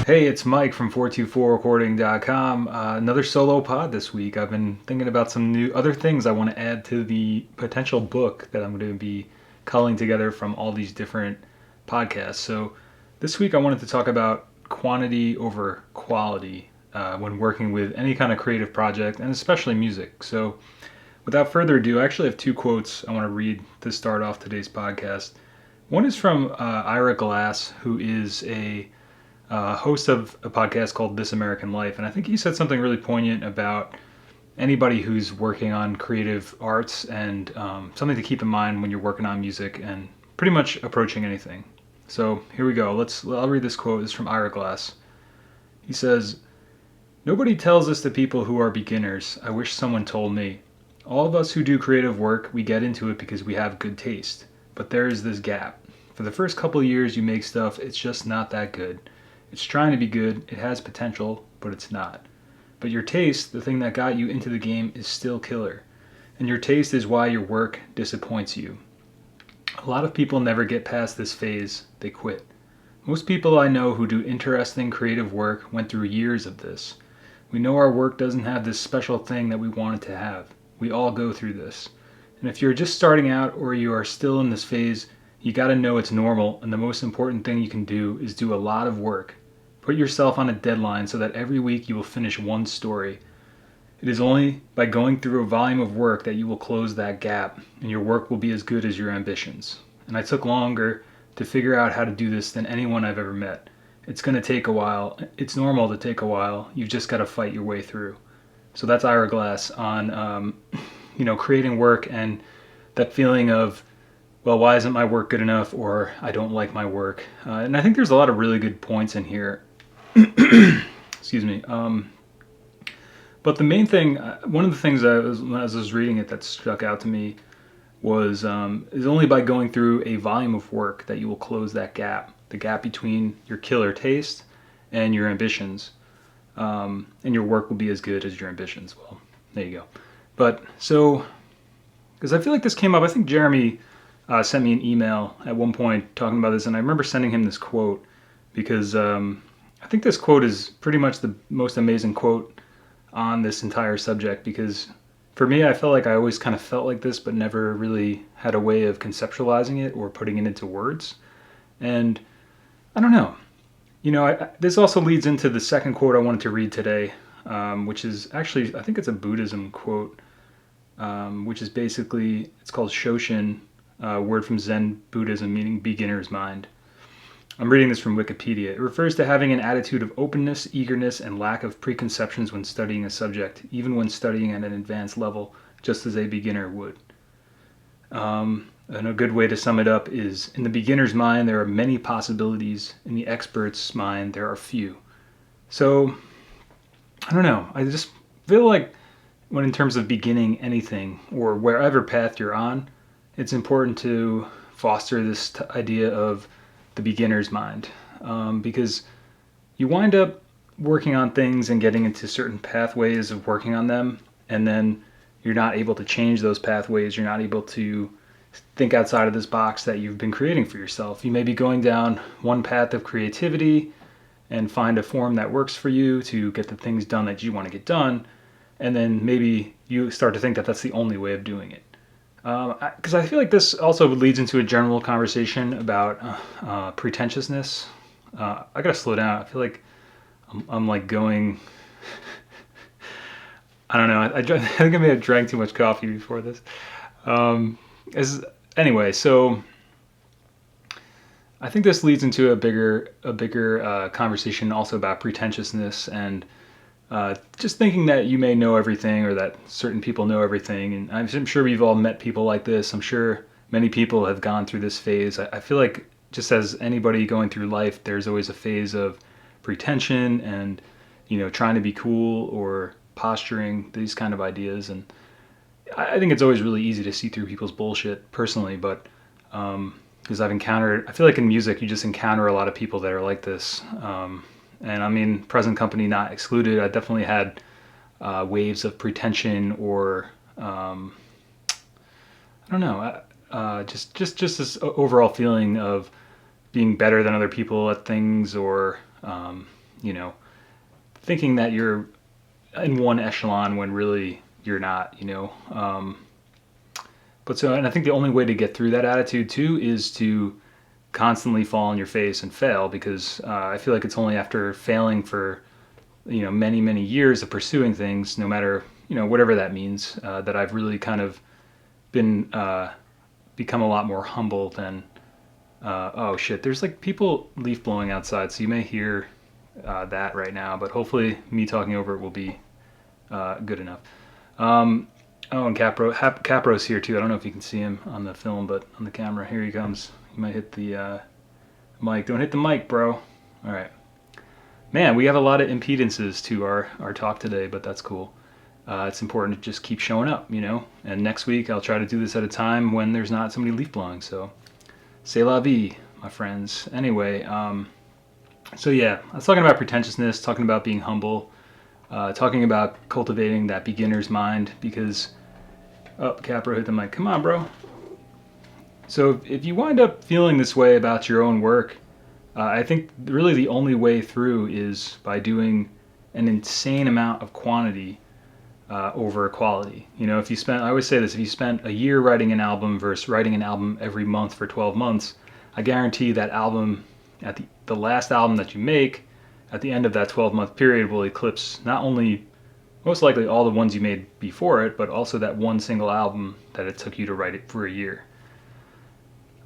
Hey, it's Mike from 424recording.com. Another solo pod this week. I've been thinking about some new other things I want to add to the potential book that I'm going to be culling together from all these different podcasts. So this week I wanted to talk about quantity over quality when working with any kind of creative project and especially music. So without further ado, I actually have two quotes I want to read to start off today's podcast. One is from Ira Glass, who is a host of a podcast called This American Life. And I think he said something really poignant about anybody who's working on creative arts and something to keep in mind when you're working on music and pretty much approaching anything. So here we go. I'll read this quote. This is from Ira Glass. He says, "Nobody tells this to people who are beginners. I wish someone told me. All of us who do creative work, we get into it because we have good taste. But there is this gap. For the first couple of years you make stuff, it's just not that good. It's trying to be good, it has potential, but it's not. But your taste, the thing that got you into the game, is still killer. And your taste is why your work disappoints you. A lot of people never get past this phase, they quit. Most people I know who do interesting creative work went through years of this. We know our work doesn't have this special thing that we want it to have. We all go through this. And if you're just starting out or you are still in this phase, you gotta know it's normal, and the most important thing you can do is do a lot of work. Put yourself on a deadline so that every week you will finish one story. It is only by going through a volume of work that you will close that gap, and your work will be as good as your ambitions. And I took longer to figure out how to do this than anyone I've ever met. It's gonna take a while. It's normal to take a while. You've just gotta fight your way through." So that's Ira Glass on, creating work and that feeling of, well, why isn't my work good enough, or I don't like my work. And I think there's a lot of really good points in here. Excuse me. But the main thing, one of the things when I was reading it that struck out to me was is only by going through a volume of work that you will close that gap, the gap between your killer taste and your ambitions. And your work will be as good as your ambitions. Well, there you go. But so, because I feel like this came up, I think Jeremy sent me an email at one point talking about this, and I remember sending him this quote because I think this quote is pretty much the most amazing quote on this entire subject, because for me, I felt like I always kind of felt like this, but never really had a way of conceptualizing it or putting it into words. And I don't know. This also leads into the second quote I wanted to read today, which is actually, I think it's a Buddhism quote, which is basically, it's called Shoshin, word from Zen Buddhism meaning beginner's mind. I'm reading this from Wikipedia. It refers to having an attitude of openness, eagerness, and lack of preconceptions when studying a subject, even when studying at an advanced level, just as a beginner would. And a good way to sum it up is, in the beginner's mind, there are many possibilities. In the expert's mind, there are few. So, I don't know. I just feel like when in terms of beginning anything, or wherever path you're on, it's important to foster this idea of the beginner's mind, because you wind up working on things and getting into certain pathways of working on them, and then you're not able to change those pathways. You're not able to think outside of this box that you've been creating for yourself. You may be going down one path of creativity and find a form that works for you to get the things done that you want to get done, and then maybe you start to think that that's the only way of doing it. Because I feel like this also leads into a general conversation about pretentiousness. I gotta slow down. I feel like I'm like going. I don't know. I think I may have drank too much coffee before this. Anyway, so I think this leads into a bigger conversation also about pretentiousness and just thinking that you may know everything, or that certain people know everything. And I'm sure we've all met people like this. I'm sure many people have gone through this phase. I feel like just as anybody going through life, there's always a phase of pretension and, trying to be cool or posturing, these kind of ideas. And I think it's always really easy to see through people's bullshit personally, but because I feel like in music, you just encounter a lot of people that are like this. And I mean, present company not excluded. I definitely had waves of pretension, or I don't know, just this overall feeling of being better than other people at things, or you know, thinking that you're in one echelon when really you're not, you know. And I think the only way to get through that attitude too is to constantly fall on your face and fail, because I feel like it's only after failing for, you know, many, many years of pursuing things, no matter, you know, whatever that means, that I've really kind of been, become a lot more humble than, oh shit, there's like people leaf blowing outside, so you may hear that right now, but hopefully me talking over it will be good enough. Oh, and Capro's here too. I don't know if you can see him on the film, but on the camera, here he comes. You might hit the mic. Don't hit the mic, bro. All right. Man, we have a lot of impedances to our talk today, but that's cool. It's important to just keep showing up, you know? And next week, I'll try to do this at a time when there's not somebody leaf blowing, so c'est la vie, my friends. Anyway, so yeah, I was talking about pretentiousness, talking about being humble, talking about cultivating that beginner's mind, because, oh, Capro hit the mic. Come on, bro. So if you wind up feeling this way about your own work, I think really the only way through is by doing an insane amount of quantity over quality. You know, I always say this, if you spent a year writing an album versus writing an album every month for 12 months, I guarantee that album, at the last album that you make, at the end of that 12-month period will eclipse not only most likely all the ones you made before it, but also that one single album that it took you to write it for a year.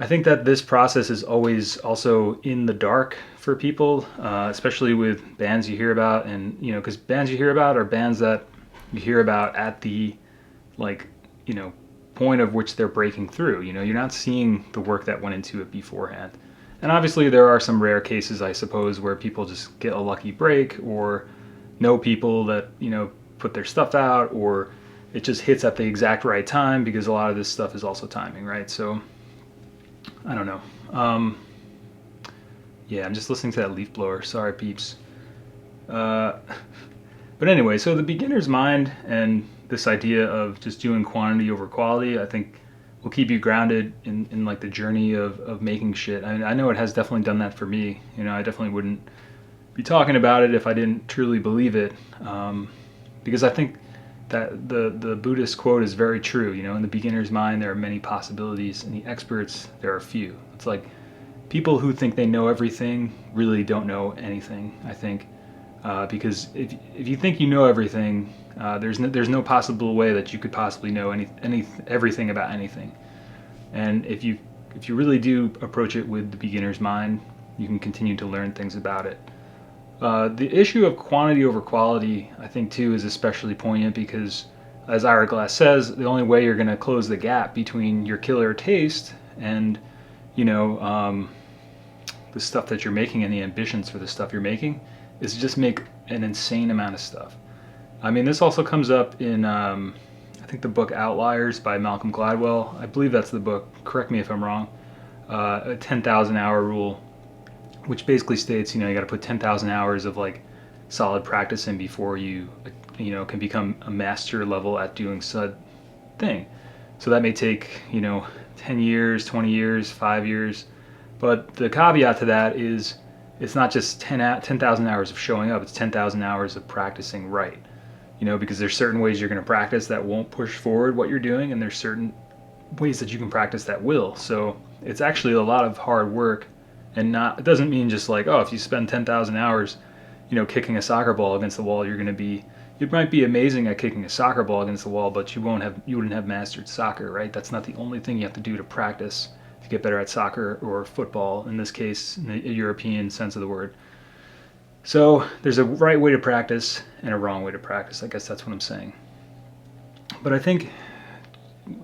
I think that this process is always also in the dark for people, especially with bands you hear about, and, you know, because bands you hear about are bands that you hear about at the, like, you know, point of which they're breaking through. You know, you're not seeing the work that went into it beforehand. And obviously there are some rare cases, I suppose, where people just get a lucky break, or know people that, you know, put their stuff out, or it just hits at the exact right time, because a lot of this stuff is also timing, right? So I don't know. Yeah, I'm just listening to that leaf blower. Sorry, peeps. But anyway, so the beginner's mind and this idea of just doing quantity over quality, I think will keep you grounded in like the journey of making shit. I mean, I know it has definitely done that for me. You know, I definitely wouldn't be talking about it if I didn't truly believe it. Because I think that the Buddhist quote is very true. You know, in the beginner's mind, there are many possibilities. In the experts, there are few. It's like people who think they know everything really don't know anything, I think. Because if you think you know everything, there's no possible way that you could possibly know everything about anything. And if you really do approach it with the beginner's mind, you can continue to learn things about it. The issue of quantity over quality, I think, too, is especially poignant because, as Ira Glass says, the only way you're going to close the gap between your killer taste and, you know, the stuff that you're making and the ambitions for the stuff you're making is to just make an insane amount of stuff. I mean, this also comes up in, I think, the book Outliers by Malcolm Gladwell. I believe that's the book. Correct me if I'm wrong. A 10,000 hour rule, which basically states, you know, you got to put 10,000 hours of like solid practice in before you know, can become a master level at doing said thing. So that may take, you know, 10 years, 20 years, 5 years. But the caveat to that is it's not just 10,000 hours of showing up, it's 10,000 hours of practicing right. You know, because there's certain ways you're going to practice that won't push forward what you're doing, and there's certain ways that you can practice that will. So it's actually a lot of hard work. And it doesn't mean just like, oh, if you spend 10,000 hours, you know, kicking a soccer ball against the wall, you might be amazing at kicking a soccer ball against the wall, but you wouldn't have mastered soccer, right? That's not the only thing you have to do to practice to get better at soccer or football, in this case, in the European sense of the word. So there's a right way to practice and a wrong way to practice. I guess that's what I'm saying. But I think,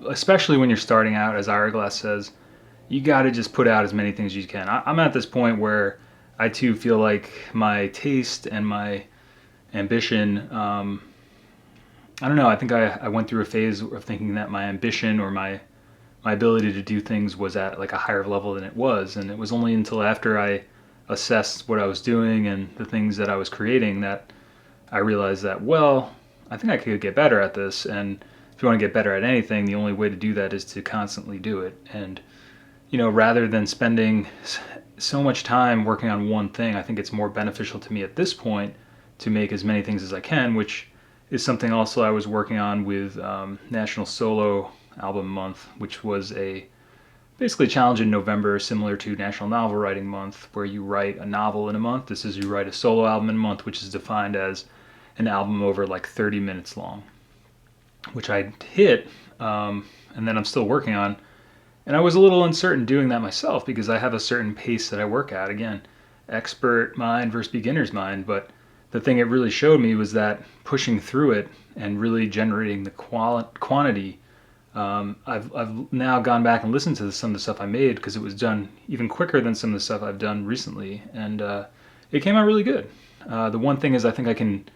especially when you're starting out, as Ira Glass says, you got to just put out as many things as you can. I'm at this point where I too feel like my taste and my ambition, I don't know, I think I went through a phase of thinking that my ambition or my ability to do things was at like a higher level than it was. And it was only until after I assessed what I was doing and the things that I was creating that I realized that, well, I think I could get better at this. And if you want to get better at anything, the only way to do that is to constantly do it. And, you know, rather than spending so much time working on one thing, I think it's more beneficial to me at this point to make as many things as I can, which is something also I was working on with National Solo Album Month, which was a basically a challenge in November, similar to National Novel Writing Month, where you write a novel in a month. This is you write a solo album in a month, which is defined as an album over like 30 minutes long, which I hit, and then I'm still working on. And I was a little uncertain doing that myself because I have a certain pace that I work at. Again, expert mind versus beginner's mind. But the thing it really showed me was that pushing through it and really generating the quantity. I've now gone back and listened to some of the stuff I made because it was done even quicker than some of the stuff I've done recently, and it came out really good. The one thing is I think I can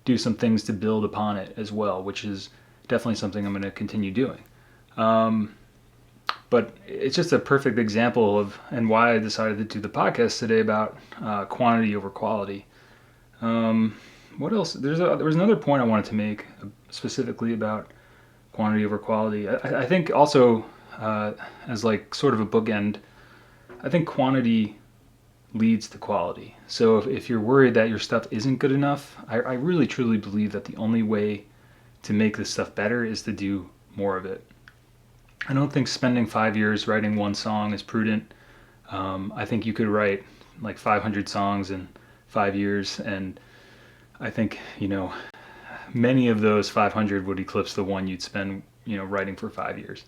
do some things to build upon it as well, which is definitely something I'm going to continue doing. But it's just a perfect example of and why I decided to do the podcast today about quantity over quality. What else? There was another point I wanted to make specifically about quantity over quality. I think also as like sort of a bookend, I think quantity leads to quality. So if you're worried that your stuff isn't good enough, I really truly believe that the only way to make this stuff better is to do more of it. I don't think spending 5 years writing one song is prudent. I think you could write like 500 songs in 5 years, and I think, many of those 500 would eclipse the one you'd spend, writing for 5 years.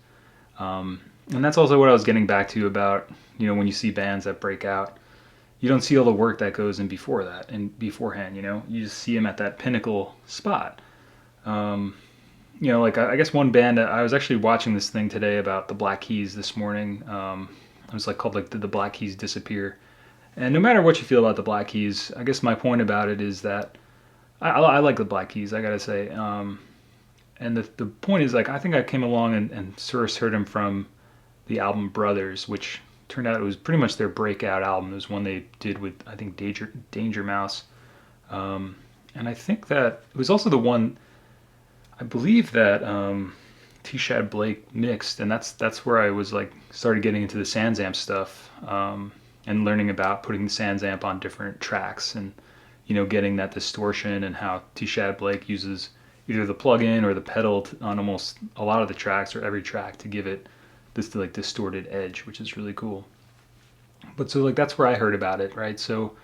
And that's also what I was getting back to about, when you see bands that break out, you don't see all the work that goes in before that and beforehand, you just see them at that pinnacle spot. Like I guess one band, I was actually watching this thing today about the Black Keys this morning. It was like called like Did the Black Keys Disappear? And no matter what you feel about the Black Keys, I guess my point about it is that I like the Black Keys, I gotta say. And the point is, like, I think I came along and first heard them from the album Brothers, which turned out it was pretty much their breakout album. It was one they did with, I think, Danger Mouse. And I think that it was also the one, I believe that T-Shad Blake mixed, and that's where I was like started getting into the SansAmp stuff, and learning about putting the SansAmp on different tracks and getting that distortion and how T-Shad Blake uses either the plug-in or the pedal on almost a lot of the tracks or every track to give it this like distorted edge, which is really cool. But so like that's where I heard about it, right? So,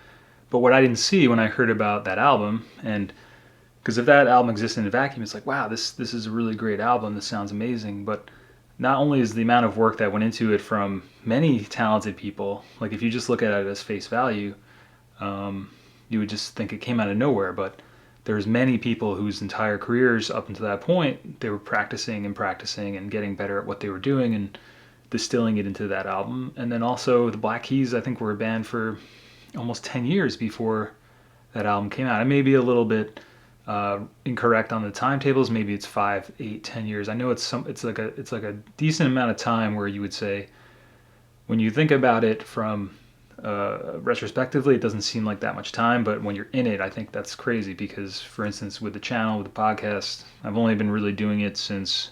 but what I didn't see when I heard about that album, and because if that album existed in a vacuum, it's like, wow, this is a really great album. This sounds amazing. But not only is the amount of work that went into it from many talented people, like if you just look at it as face value, you would just think it came out of nowhere. But there's many people whose entire careers up until that point, they were practicing and getting better at what they were doing and distilling it into that album. And then also the Black Keys, I think, were a band for almost 10 years before that album came out. I may be a little bit incorrect on the timetables. Maybe it's 5, 8, 10 years. I know it's like a decent amount of time where you would say, when you think about it from retrospectively, it doesn't seem like that much time, but when you're in it, I think that's crazy because, for instance, with the channel, with the podcast, I've only been really doing it since,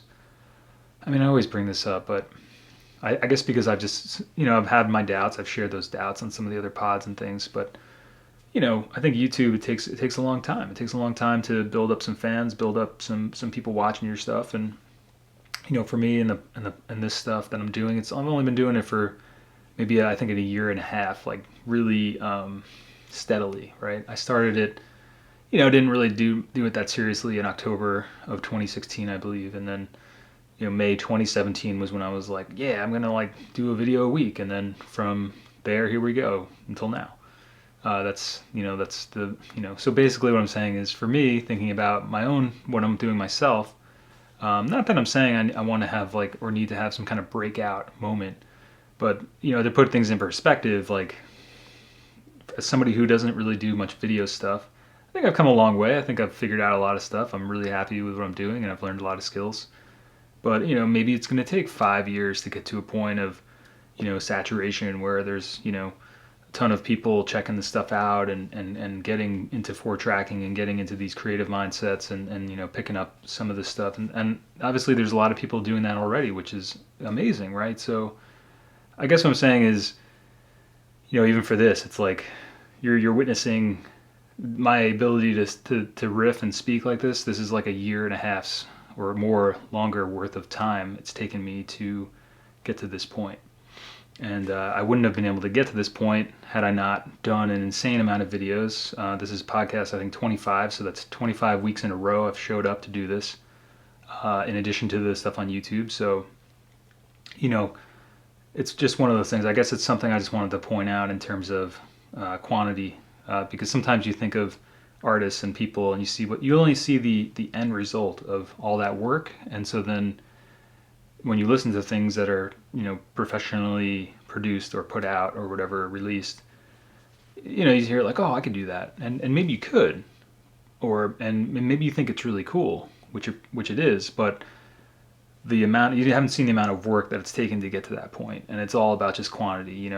I always bring this up, but I guess because I've just, I've had my doubts. I've shared those doubts on some of the other pods and things, but I think YouTube, it takes a long time. It takes a long time to build up some fans, build up some people watching your stuff, and for me and this stuff that I'm doing, I've only been doing it for maybe I think in a year and a half, like really steadily, right? I started it, didn't really do it that seriously in October of 2016, I believe, and then May 2017 was when I was like, yeah, I'm gonna like do a video a week, and then from there, here we go until now. That's the so basically what I'm saying is, for me, thinking about what I'm doing myself, not that I'm saying I want to have like or need to have some kind of breakout moment, but to put things in perspective, like as somebody who doesn't really do much video stuff, I think I've come a long way. I think I've figured out a lot of stuff. I'm really happy with what I'm doing, and I've learned a lot of skills. But maybe it's going to take 5 years to get to a point of saturation where there's a ton of people checking the stuff out and getting into 4-tracking and getting into these creative mindsets and picking up some of this stuff. And obviously there's a lot of people doing that already, which is amazing, right? So I guess what I'm saying is, even for this, it's like you're witnessing my ability to riff and speak like this. This is like a year and a half's or more longer worth of time it's taken me to get to this point. And I wouldn't have been able to get to this point had I not done an insane amount of videos. This is podcast, I think, 25, so that's 25 weeks in a row I've showed up to do this, in addition to the stuff on YouTube. So, it's just one of those things. I guess it's something I just wanted to point out in terms of quantity, because sometimes you think of artists and people and you only see the end result of all that work, and so then when you listen to things that are professionally produced or put out or whatever released, you hear like, oh, I could do that, and maybe you could, and maybe you think it's really cool, which it is, but you haven't seen the amount of work that it's taken to get to that point, and it's all about just quantity.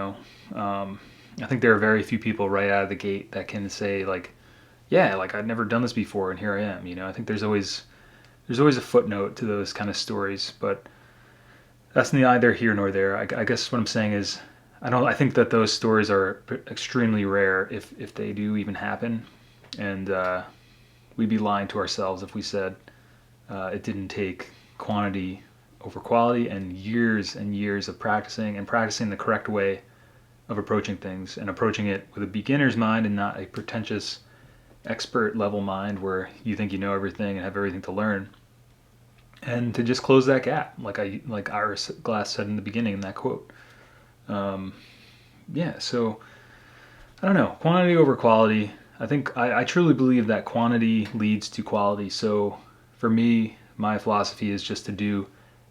I think there are very few people right out of the gate that can say like, yeah, like I'd never done this before and here I am. I think there's always a footnote to those kind of stories, but that's neither here nor there. I guess what I'm saying is I think that those stories are extremely rare if they do even happen, and we'd be lying to ourselves if we said it didn't take quantity over quality and years of practicing the correct way of approaching things, and approaching it with a beginner's mind and not a pretentious expert level mind where you think you know everything and have everything to learn, and to just close that gap, like Ira Glass said in the beginning in that quote. So I don't know, quantity over quality. I think I truly believe that quantity leads to quality. So for me, my philosophy is just to do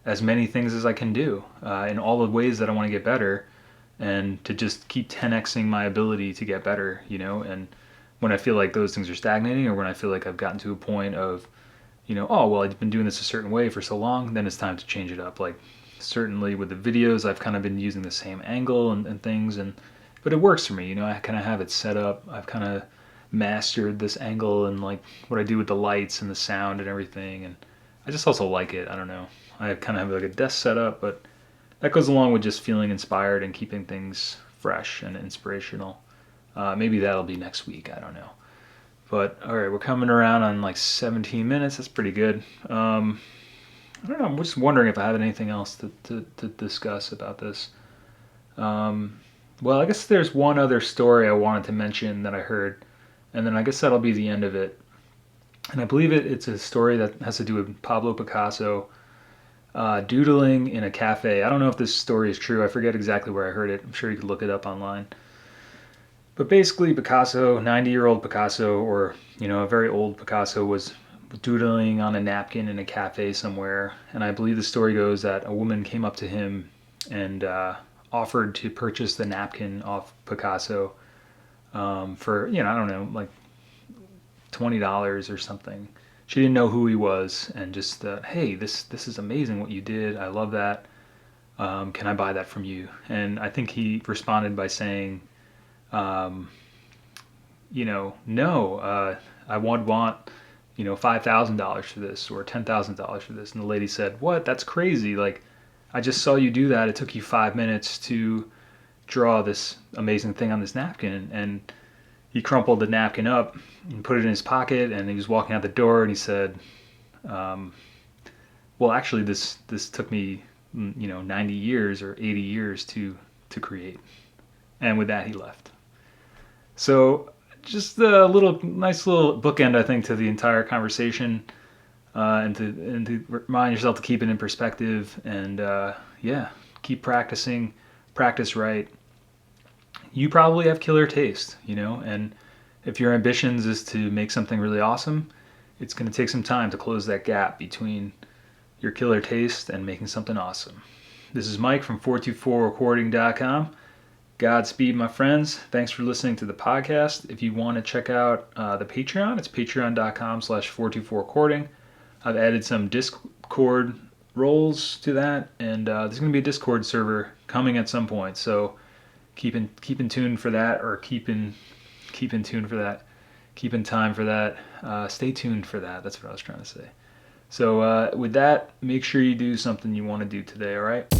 as many things as I can do in all the ways that I want to get better, and to just keep 10xing my ability to get better, and when I feel like those things are stagnating, or when I feel like I've gotten to a point of, oh, well, I've been doing this a certain way for so long, then it's time to change it up. Like, certainly with the videos, I've kind of been using the same angle and things, but it works for me. I kind of have it set up. I've kind of mastered this angle and like what I do with the lights and the sound and everything, and I just also like it. I don't know. I kind of have like a desk set up, but that goes along with just feeling inspired and keeping things fresh and inspirational. Maybe that'll be next week. I don't know. But all right, we're coming around on like 17 minutes. That's pretty good. I don't know. I'm just wondering if I have anything else to discuss about this. Well, I guess there's one other story I wanted to mention that I heard, and then I guess that'll be the end of it. And I believe it's a story that has to do with Pablo Picasso doodling in a cafe. I don't know if this story is true. I forget exactly where I heard it. I'm sure you could look it up online. But basically, Picasso, 90-year-old Picasso, or a very old Picasso, was doodling on a napkin in a cafe somewhere. And I believe the story goes that a woman came up to him and offered to purchase the napkin off Picasso for, I don't know, like $20 or something. She didn't know who he was, and just hey, this is amazing what you did. I love that. Can I buy that from you? And I think he responded by saying, no, I would want $5,000 for this, or $10,000 for this. And the lady said, what? That's crazy. Like, I just saw you do that. It took you 5 minutes to draw this amazing thing on this napkin. And he crumpled the napkin up and put it in his pocket, and he was walking out the door, and he said, well, actually, this took me 90 years or 80 years to create. And with that, he left. So just a nice little bookend, I think, to the entire conversation, and to remind yourself to keep it in perspective, and keep practicing, practice right. You probably have killer taste, and if your ambitions is to make something really awesome, it's going to take some time to close that gap between your killer taste and making something awesome. This is Mike from 424recording.com. Godspeed, my friends. Thanks for listening to the podcast. If you want to check out the Patreon, it's patreon.com/424recording. I've added some Discord roles to that, and there's going to be a Discord server coming at some point. So keep in tune for that, or keep in tune for that. Keep in time for that. Stay tuned for that. That's what I was trying to say. So with that, make sure you do something you want to do today, all right?